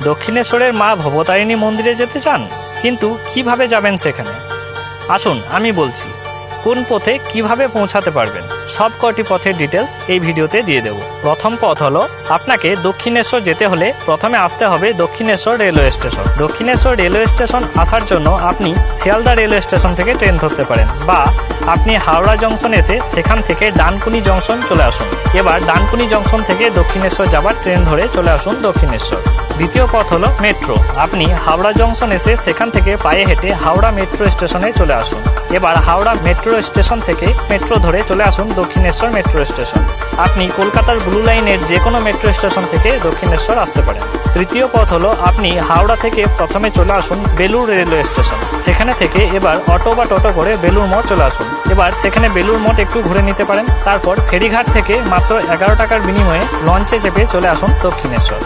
দক্ষিণেশ্বরের মা ভবতারিণী মন্দিরে যেতে চান, কিন্তু কিভাবে যাবেন সেখানে? আসুন আমি বলছি কোন পথে কিভাবে পৌঁছাতে পারবেন। সব কটি পথের ডিটেলস এই ভিডিওতে দিয়ে দেব। প্রথম পথ হলো, আপনাকে দক্ষিণেশ্বর যেতে হলে প্রথমে আসতে হবে Dakshineswar railway station. Dakshineswar railway station আসার জন্য আপনি শিয়ালদা রেলওয়ে স্টেশন থেকে ট্রেন ধরতে পারেন, বা আপনি হাওড়া জংশন এসে সেখান থেকে ডানকুনি জংশন চলে আসুন। এবার ডানকুনি জংশন থেকে দক্ষিণেশ্বর যাবার ট্রেন ধরে চলে আসুন দক্ষিণেশ্বর। দ্বিতীয় পথ হলো মেট্রো। আপনি হাওড়া জংশন এসে সেখান থেকে পায়ে হেঁটে হাওড়া মেট্রো স্টেশনে চলে আসুন। এবার হাওড়া মেট্রো স্টেশন থেকে মেট্রো ধরে চলে আসুন দক্ষিণেশ্বর মেট্রো স্টেশন। আপনি কলকাতার ব্লু লাইনের যে কোনো মেট্রো স্টেশন থেকে দক্ষিণেশ্বর আসতে পারেন। তৃতীয় পথ হলো, আপনি হাওড়া থেকে প্রথমে চলে আসুন বেলুড় রেলওয়ে স্টেশন। সেখানে থেকে এবার অটো বা টোটো করে বেলুড় মঠ চলে আসুন। এবার সেখানে বেলুড় মঠ একটু ঘুরে নিতে পারেন। তারপর ফেরিঘাট থেকে মাত্র 11 টাকার বিনিময়ে লঞ্চে চেপে চলে আসুন দক্ষিণেশ্বর।